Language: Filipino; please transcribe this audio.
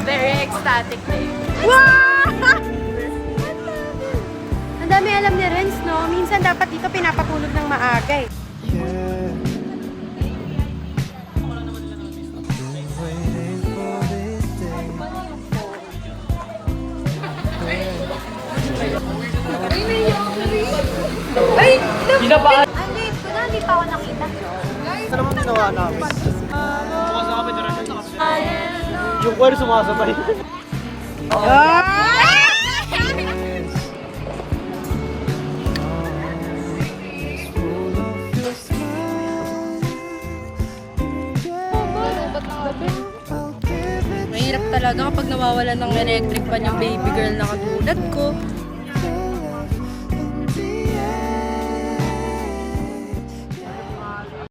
very ecstatic day. Wow! Ang dami alam ni Renz, no? Minsan dapat dito pinapatulog ng maaga eh. Ay! Kinabaan! Ang late ko na, hindi pa ako nakita. Ano naman ginawa namin? Yung kwento sumasabay. Mahirap talaga kapag nawawalan ng electric pan yung baby girl na katulad ko.